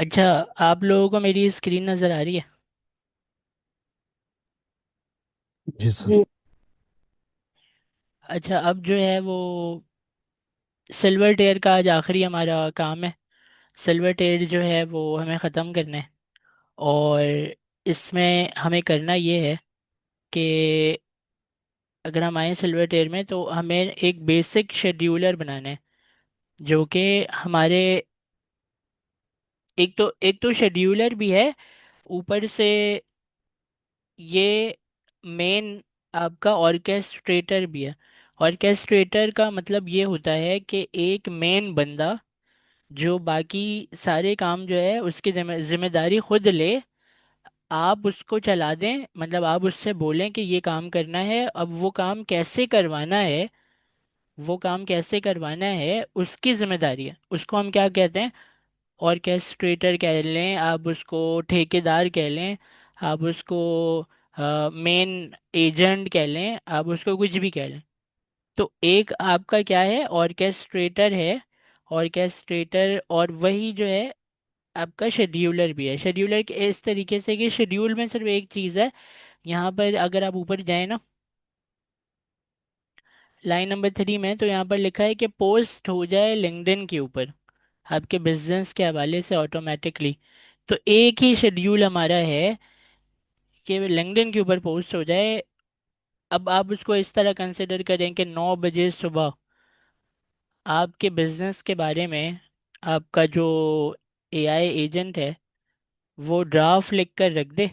अच्छा, आप लोगों को मेरी स्क्रीन नज़र आ रही है? जी सर। जी। अच्छा, अब जो है वो सिल्वर टेयर का आज आखिरी हमारा काम है। सिल्वर टेयर जो है वो हमें ख़त्म करना है। और इसमें हमें करना ये है कि अगर हम आए सिल्वर टेयर में तो हमें एक बेसिक शेड्यूलर बनाना है, जो कि हमारे एक तो शेड्यूलर भी है, ऊपर से ये मेन आपका ऑर्केस्ट्रेटर भी है। ऑर्केस्ट्रेटर का मतलब ये होता है कि एक मेन बंदा जो बाकी सारे काम जो है उसकी जिम्मेदारी खुद ले। आप उसको चला दें, मतलब आप उससे बोलें कि ये काम करना है, अब वो काम कैसे करवाना है, वो काम कैसे करवाना है उसकी जिम्मेदारी है। उसको हम क्या कहते हैं? ऑर्केस्ट्रेटर कह लें, आप उसको ठेकेदार कह लें, आप उसको मेन एजेंट कह लें, आप उसको कुछ भी कह लें। तो एक आपका क्या है, ऑर्केस्ट्रेटर है। ऑर्केस्ट्रेटर और वही जो है आपका शेड्यूलर भी है। शेड्यूलर के इस तरीके से कि शेड्यूल में सिर्फ एक चीज़ है। यहाँ पर अगर आप ऊपर जाए ना, लाइन नंबर 3 में, तो यहाँ पर लिखा है कि पोस्ट हो जाए लिंक्डइन के ऊपर आपके बिजनेस के हवाले से ऑटोमेटिकली। तो एक ही शेड्यूल हमारा है कि लिंक्डइन के ऊपर पोस्ट हो जाए। अब आप उसको इस तरह कंसिडर करें कि 9 बजे सुबह आपके बिजनेस के बारे में आपका जो एआई एजेंट है वो ड्राफ्ट लिख कर रख दे।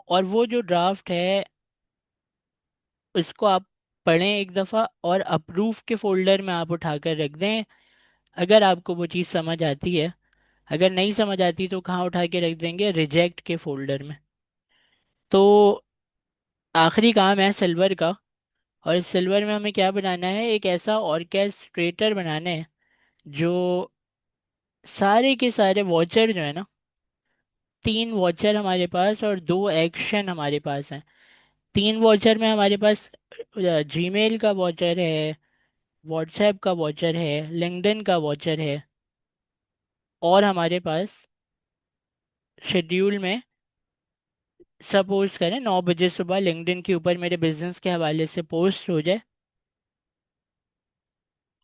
और वो जो ड्राफ्ट है उसको आप पढ़ें एक दफ़ा, और अप्रूव के फोल्डर में आप उठा कर रख दें। अगर आपको वो चीज़ समझ आती है। अगर नहीं समझ आती तो कहाँ उठा के रख देंगे? रिजेक्ट के फोल्डर में। तो आखिरी काम है सिल्वर का। और इस सिल्वर में हमें क्या बनाना है? एक ऐसा ऑर्केस्ट्रेटर बनाना है जो सारे के सारे वॉचर जो है ना, 3 वॉचर हमारे पास और 2 एक्शन हमारे पास हैं। 3 वॉचर में हमारे पास जीमेल का वॉचर है, व्हाट्सएप का वॉचर है, लिंक्डइन का वॉचर है, और हमारे पास शेड्यूल में सपोज करें 9 बजे सुबह लिंक्डइन के ऊपर मेरे बिजनेस के हवाले से पोस्ट हो जाए।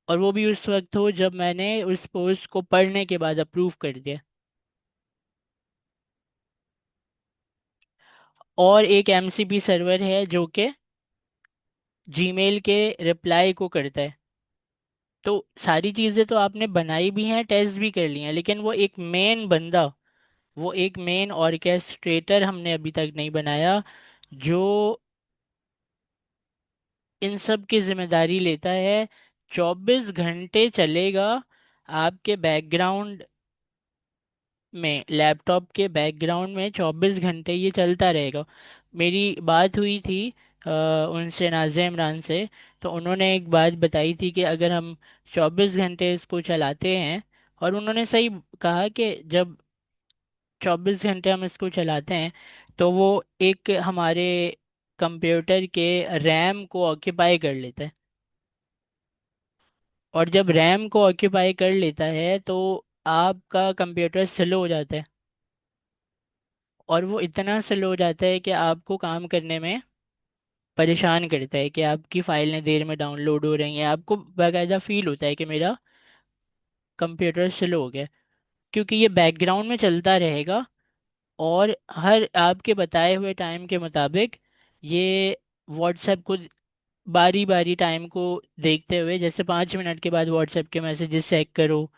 और वो भी उस वक्त हो जब मैंने उस पोस्ट को पढ़ने के बाद अप्रूव कर दिया। और एक एमसीपी सर्वर है जो कि जीमेल के रिप्लाई को करता है। तो सारी चीज़ें तो आपने बनाई भी हैं, टेस्ट भी कर ली हैं, लेकिन वो एक मेन बंदा, वो एक मेन ऑर्केस्ट्रेटर हमने अभी तक नहीं बनाया जो इन सब की जिम्मेदारी लेता है। 24 घंटे चलेगा आपके बैकग्राउंड में, लैपटॉप के बैकग्राउंड में 24 घंटे ये चलता रहेगा। मेरी बात हुई थी उनसे, नाज़िम इमरान से। तो उन्होंने एक बात बताई थी कि अगर हम 24 घंटे इसको चलाते हैं, और उन्होंने सही कहा कि जब 24 घंटे हम इसको चलाते हैं तो वो एक हमारे कंप्यूटर के रैम को ऑक्यूपाई कर लेता है। और जब रैम को ऑक्यूपाई कर लेता है तो आपका कंप्यूटर स्लो हो जाता है। और वो इतना स्लो हो जाता है कि आपको काम करने में परेशान करता है, कि आपकी फाइलें देर में डाउनलोड हो रही हैं, आपको बाकायदा फील होता है कि मेरा कंप्यूटर स्लो हो गया। क्योंकि ये बैकग्राउंड में चलता रहेगा, और हर आपके बताए हुए टाइम के मुताबिक ये व्हाट्सएप को बारी बारी टाइम को देखते हुए, जैसे 5 मिनट के बाद व्हाट्सएप के मैसेजेस चेक करो,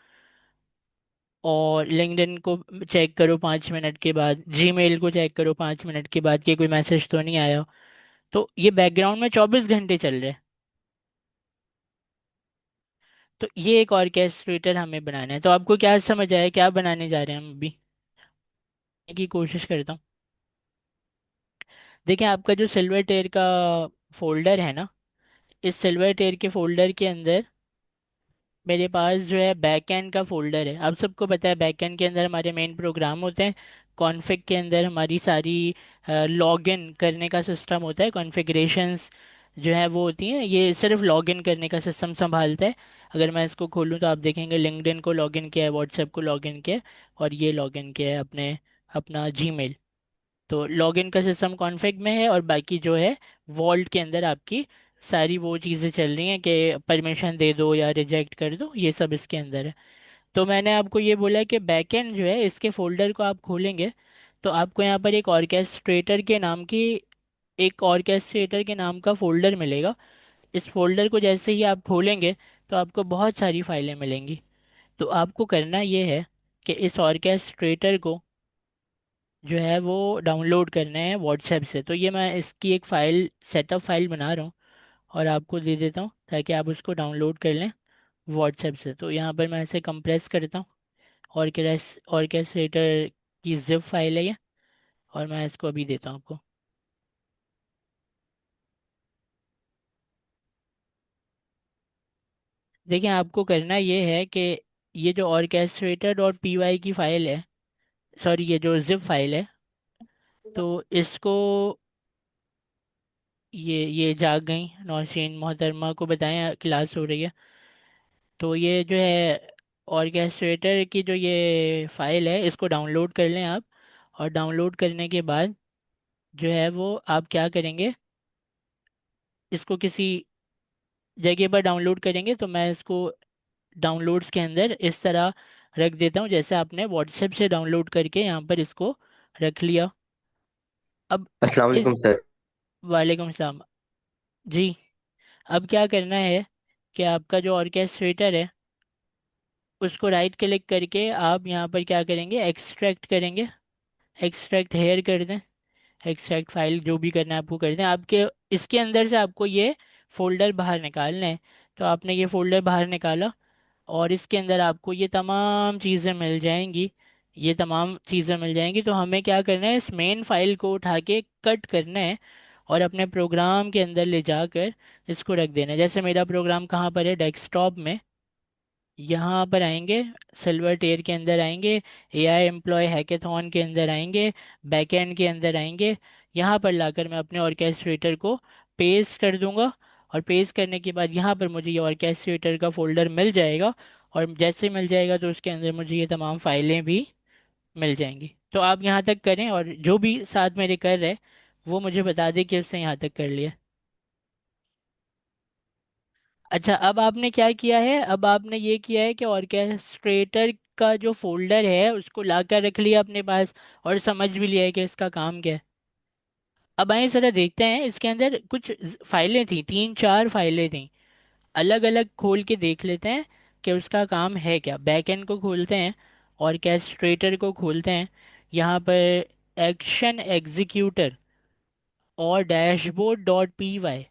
और लिंक्डइन को चेक करो 5 मिनट के बाद, जीमेल को चेक करो 5 मिनट के बाद कि कोई मैसेज तो नहीं आया। तो ये बैकग्राउंड में 24 घंटे चल रहे हैं। तो ये एक ऑर्केस्ट्रेटर हमें बनाना है। तो आपको क्या समझ आया, क्या बनाने जा रहे हैं हम अभी की कोशिश करता हूँ। देखिए, आपका जो सिल्वर टेयर का फोल्डर है ना, इस सिल्वर टेयर के फोल्डर के अंदर मेरे पास जो है बैकएंड का फोल्डर है। आप सबको पता है बैकएंड के अंदर हमारे मेन प्रोग्राम होते हैं। कॉन्फ़िग के अंदर हमारी सारी लॉगिन करने का सिस्टम होता है, कॉन्फ़िगरेशंस जो है वो होती हैं, ये सिर्फ लॉगिन करने का सिस्टम संभालता है। अगर मैं इसको खोलूँ तो आप देखेंगे लिंक्डइन को लॉगिन किया है, व्हाट्सएप को लॉगिन किया है, और ये लॉगिन किया है अपने अपना जीमेल। तो लॉगिन का सिस्टम कॉन्फ़िग में है, और बाकी जो है वॉल्ट के अंदर आपकी सारी वो चीज़ें चल रही हैं कि परमिशन दे दो या रिजेक्ट कर दो, ये सब इसके अंदर है। तो मैंने आपको ये बोला कि बैकएंड जो है इसके फोल्डर को आप खोलेंगे तो आपको यहाँ पर एक ऑर्केस्ट्रेटर के नाम का फोल्डर मिलेगा। इस फोल्डर को जैसे ही आप खोलेंगे तो आपको बहुत सारी फाइलें मिलेंगी। तो आपको करना ये है कि इस ऑर्केस्ट्रेटर को जो है वो डाउनलोड करना है व्हाट्सएप से। तो ये मैं इसकी एक फ़ाइल सेटअप फाइल बना रहा हूँ और आपको दे देता हूँ ताकि आप उसको डाउनलोड कर लें व्हाट्सएप से। तो यहाँ पर मैं इसे कंप्रेस करता हूँ, ऑर्केस्ट्रेटर की जिप फाइल है ये, और मैं इसको अभी देता हूँ आपको। देखिए आपको करना ये है कि ये जो ऑर्केस्ट्रेटर डॉट पी वाई की फ़ाइल है, सॉरी ये जो जिप फाइल है, तो इसको ये जाग गई नौशीन मोहतरमा को बताएं क्लास हो रही है। तो ये जो है ऑर्केस्ट्रेटर की जो ये फाइल है इसको डाउनलोड कर लें आप। और डाउनलोड करने के बाद जो है वो आप क्या करेंगे, इसको किसी जगह पर डाउनलोड करेंगे। तो मैं इसको डाउनलोड्स के अंदर इस तरह रख देता हूँ जैसे आपने व्हाट्सएप से डाउनलोड करके यहाँ पर इसको रख लिया। अब अस्सलाम इस वालेकुम सर। वालेकुम सलाम जी। अब क्या करना है कि आपका जो ऑर्केस्ट्रेटर है उसको राइट क्लिक करके आप यहाँ पर क्या करेंगे, एक्सट्रैक्ट करेंगे। एक्सट्रैक्ट हेयर कर दें, एक्सट्रैक्ट फाइल जो भी करना है आपको कर दें। आपके इसके अंदर से आपको ये फोल्डर बाहर निकालना है। तो आपने ये फोल्डर बाहर निकाला और इसके अंदर आपको ये तमाम चीज़ें मिल जाएंगी। ये तमाम चीज़ें मिल जाएंगी तो हमें क्या करना है, इस मेन फाइल को उठा के कट करना है और अपने प्रोग्राम के अंदर ले जाकर इसको रख देना है। जैसे मेरा प्रोग्राम कहाँ पर है, डेस्कटॉप में, यहाँ पर आएंगे, सिल्वर टेयर के अंदर आएंगे, एआई एम्प्लॉय हैकेथॉन के अंदर आएंगे, बैकएंड के अंदर आएंगे। यहाँ पर लाकर मैं अपने ऑर्केस्ट्रेटर को पेस्ट कर दूंगा। और पेस्ट करने के बाद यहाँ पर मुझे ये ऑर्केस्ट्रेटर का फोल्डर मिल जाएगा। और जैसे मिल जाएगा तो उसके अंदर मुझे ये तमाम फाइलें भी मिल जाएंगी। तो आप यहाँ तक करें और जो भी साथ मेरे कर रहे वो मुझे बता दें कि उसने यहाँ तक कर लिया। अच्छा, अब आपने क्या किया है, अब आपने ये किया है कि ऑर्केस्ट्रेटर का जो फोल्डर है उसको ला कर रख लिया अपने पास, और समझ भी लिया है कि इसका काम क्या है। अब आइए जरा देखते हैं, इसके अंदर कुछ फाइलें थी, तीन चार फाइलें थी, अलग अलग खोल के देख लेते हैं कि उसका काम है क्या। बैकएंड को खोलते हैं, ऑर्केस्ट्रेटर को खोलते हैं, यहाँ पर एक्शन एग्जीक्यूटर और dashboard dot P Y,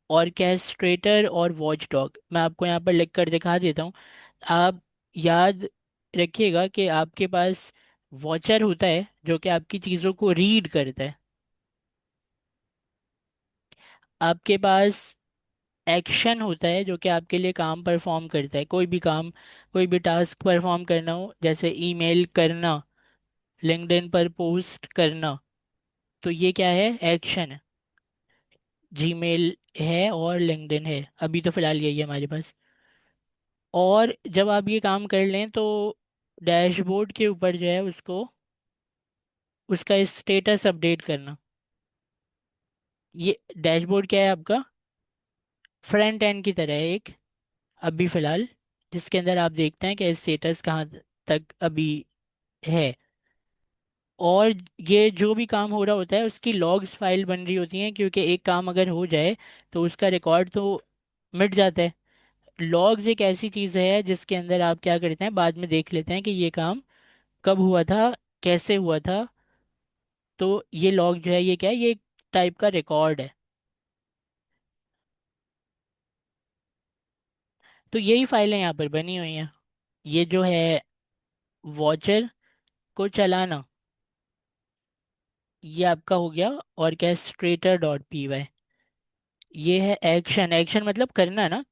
orchestrator और वॉचडॉग। मैं आपको यहाँ पर लिख कर दिखा देता हूँ। आप याद रखिएगा कि आपके पास वॉचर होता है जो कि आपकी चीज़ों को रीड करता है। आपके पास एक्शन होता है जो कि आपके लिए काम परफॉर्म करता है, कोई भी काम, कोई भी टास्क परफॉर्म करना हो, जैसे ईमेल करना, लिंक्डइन पर पोस्ट करना, तो ये क्या है, एक्शन है। जीमेल है और लिंक्डइन है, अभी तो फिलहाल यही है हमारे पास। और जब आप ये काम कर लें तो डैशबोर्ड के ऊपर जो है उसको, उसका स्टेटस अपडेट करना। ये डैशबोर्ड क्या है आपका, फ्रंट एंड की तरह है एक, अभी फिलहाल, जिसके अंदर आप देखते हैं कि स्टेटस कहाँ तक अभी है। और ये जो भी काम हो रहा होता है उसकी लॉग्स फाइल बन रही होती हैं, क्योंकि एक काम अगर हो जाए तो उसका रिकॉर्ड तो मिट जाता है। लॉग्स एक ऐसी चीज़ है जिसके अंदर आप क्या करते हैं, बाद में देख लेते हैं कि ये काम कब हुआ था, कैसे हुआ था। तो ये लॉग जो है ये क्या है, ये एक टाइप का रिकॉर्ड है। तो यही फाइलें यहाँ पर बनी हुई हैं। ये जो है वॉचर को चलाना, ये आपका हो गया ऑर्केस्ट्रेटर डॉट पी वाई। ये है एक्शन, एक्शन मतलब करना ना,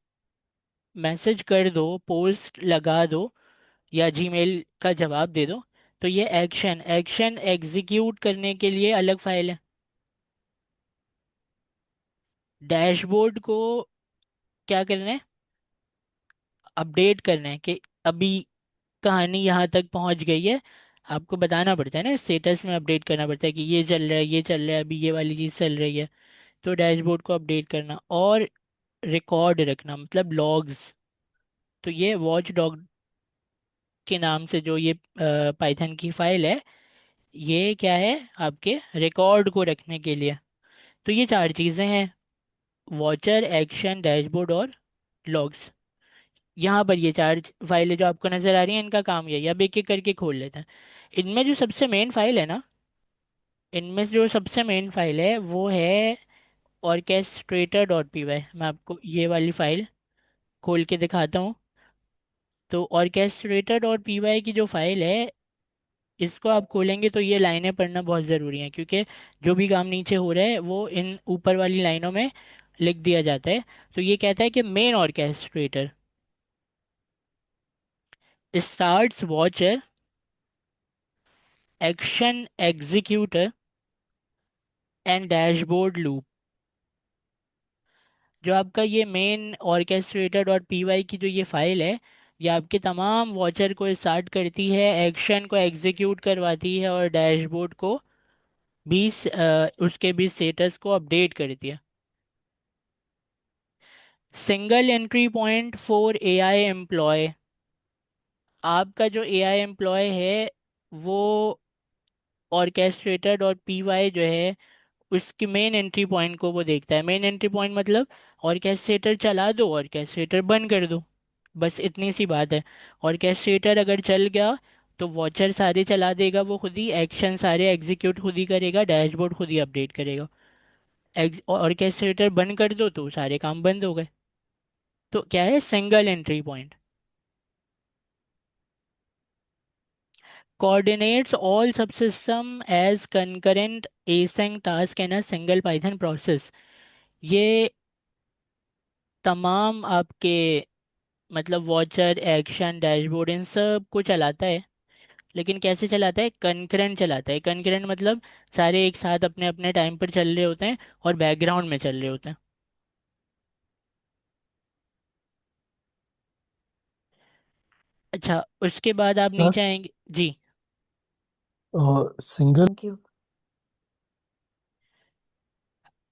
मैसेज कर दो, पोस्ट लगा दो, या जीमेल का जवाब दे दो। तो ये एक्शन, एक्शन एग्जीक्यूट करने के लिए अलग फाइल है। डैशबोर्ड को क्या करना है, अपडेट करना है कि अभी कहानी यहाँ तक पहुँच गई है। आपको बताना पड़ता है ना, स्टेटस में अपडेट करना पड़ता है कि ये चल रहा है, ये चल रहा है, अभी ये वाली चीज़ चल रही है। तो डैशबोर्ड को अपडेट करना और रिकॉर्ड रखना मतलब लॉग्स। तो ये वॉच डॉग के नाम से जो ये पाइथन की फाइल है, ये क्या है, आपके रिकॉर्ड को रखने के लिए। तो ये चार चीज़ें हैं, वॉचर, एक्शन, डैशबोर्ड और लॉग्स। यहाँ पर ये चार फाइलें जो आपको नज़र आ रही हैं, इनका काम यही है। अब एक एक करके खोल लेते हैं। इनमें जो सबसे मेन फाइल है ना, इनमें से जो सबसे मेन फाइल है वो है orchestrator.py। मैं आपको ये वाली फाइल खोल के दिखाता हूँ। तो orchestrator.py की जो फाइल है, इसको आप खोलेंगे तो ये लाइनें पढ़ना बहुत ज़रूरी है, क्योंकि जो भी काम नीचे हो रहा है वो इन ऊपर वाली लाइनों में लिख दिया जाता है। तो ये कहता है कि main orchestrator starts watcher action executor and dashboard loop. जो आपका ये main orchestrator dot P Y की जो ये फाइल है, ये आपके तमाम वॉचर को स्टार्ट करती है, एक्शन को एग्जीक्यूट करवाती है और डैशबोर्ड को भी उसके भी स्टेटस को अपडेट करती है। Single entry point for A I employ. आपका जो ए आई एम्प्लॉय है वो ऑर्केस्ट्रेटर डॉट पी वाई जो है उसकी मेन एंट्री पॉइंट को वो देखता है। मेन एंट्री पॉइंट मतलब ऑर्केस्ट्रेटर चला दो, ऑर्केस्ट्रेटर बंद कर दो, बस इतनी सी बात है। ऑर्केस्ट्रेटर अगर चल गया तो वॉचर सारे चला देगा वो खुद ही, एक्शन सारे एग्जीक्यूट खुद ही करेगा, डैशबोर्ड खुद ही अपडेट करेगा। ऑर्केस्ट्रेटर बंद कर दो तो सारे काम बंद हो गए। तो क्या है, single entry point. coordinates all subsystem as concurrent async task in a single python process। ये तमाम आपके मतलब वॉचर, एक्शन, डैशबोर्ड, इन सब को चलाता है। लेकिन कैसे चलाता है, कंकरेंट चलाता है। कंकरेंट मतलब सारे एक साथ अपने अपने टाइम पर चल रहे होते हैं और बैकग्राउंड में चल रहे होते हैं। अच्छा, उसके बाद आप नीचे सर, आएंगे जी। सिंगल क्यों?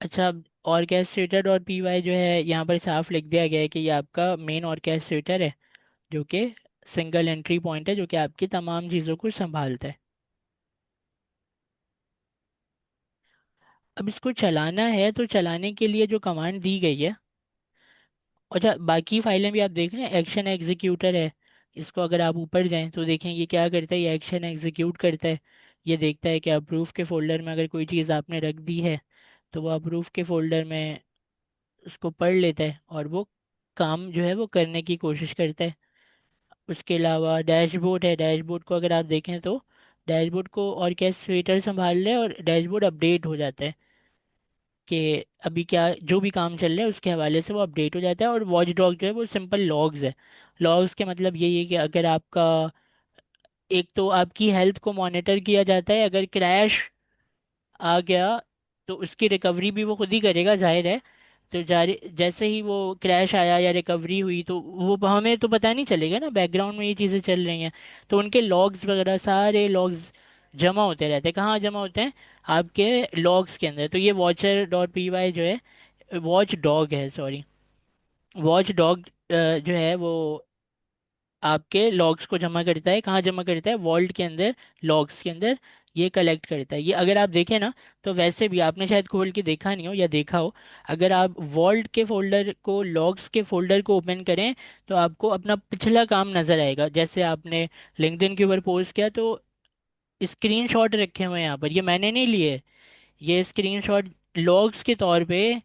अच्छा, ऑर्केस्ट्रेटर और पी वाई जो है यहाँ पर साफ लिख दिया गया है कि ये आपका मेन ऑर्केस्ट्रेटर है, जो कि सिंगल एंट्री पॉइंट है, जो कि आपकी तमाम चीज़ों को संभालता है। अब इसको चलाना है तो चलाने के लिए जो कमांड दी गई है, अच्छा बाकी फाइलें भी आप देख रहे हैं, एक्शन एग्जीक्यूटर है। इसको अगर आप ऊपर जाएं तो देखें ये क्या करता है, ये एक्शन एग्जीक्यूट करता है। ये देखता है कि अप्रूव के फोल्डर में अगर कोई चीज़ आपने रख दी है तो वो अप्रूव के फोल्डर में उसको पढ़ लेता है और वो काम जो है वो करने की कोशिश करता है। उसके अलावा डैशबोर्ड है, डैशबोर्ड को अगर आप देखें तो डैशबोर्ड को ऑर्केस्ट्रेटर संभाल रहे और डैशबोर्ड अपडेट हो जाता है कि अभी क्या जो भी काम चल रहा है उसके हवाले से वो अपडेट हो जाता है। और वॉच डॉग जो है वो सिंपल लॉग्स है। लॉग्स के मतलब यही है कि अगर आपका, एक तो आपकी हेल्थ को मॉनिटर किया जाता है, अगर क्रैश आ गया तो उसकी रिकवरी भी वो खुद ही करेगा, जाहिर है। तो जारी जैसे ही वो क्रैश आया या रिकवरी हुई तो वो हमें तो पता नहीं चलेगा ना, बैकग्राउंड में ये चीज़ें चल रही हैं। तो उनके लॉग्स वगैरह सारे लॉग्स जमा होते रहते हैं। कहाँ जमा होते हैं, आपके लॉग्स के अंदर। तो ये वॉचर डॉट पी वाई जो है, वॉच डॉग है सॉरी, वॉच डॉग जो है वो आपके लॉग्स को जमा करता है। कहाँ जमा करता है, वॉल्ट के अंदर, लॉग्स के अंदर ये कलेक्ट करता है। ये अगर आप देखें ना, तो वैसे भी आपने शायद खोल के देखा नहीं हो या देखा हो, अगर आप वॉल्ट के फोल्डर को, लॉग्स के फोल्डर को ओपन करें तो आपको अपना पिछला काम नजर आएगा। जैसे आपने लिंक्डइन के ऊपर पोस्ट किया तो स्क्रीनशॉट रखे हुए हैं यहाँ पर, ये मैंने नहीं लिए, ये स्क्रीनशॉट लॉग्स के तौर पे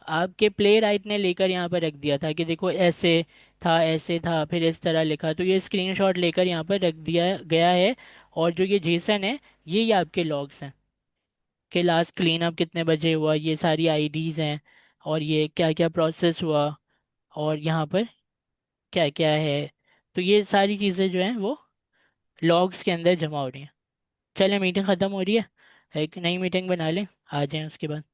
आपके प्ले राइट ने लेकर यहाँ पर रख दिया था कि देखो ऐसे था, ऐसे था, फिर इस तरह लिखा। तो ये स्क्रीनशॉट लेकर यहाँ पर रख दिया गया है। और जो ये जेसन है, ये आपके लॉग्स हैं कि लास्ट क्लीन अप कितने बजे हुआ, ये सारी आईडीज हैं, और ये क्या क्या प्रोसेस हुआ, और यहाँ पर क्या क्या है। तो ये सारी चीज़ें जो हैं वो लॉग्स के अंदर जमा हो रही हैं। चले, मीटिंग ख़त्म हो रही है, एक नई मीटिंग बना लें, आ जाएं उसके बाद।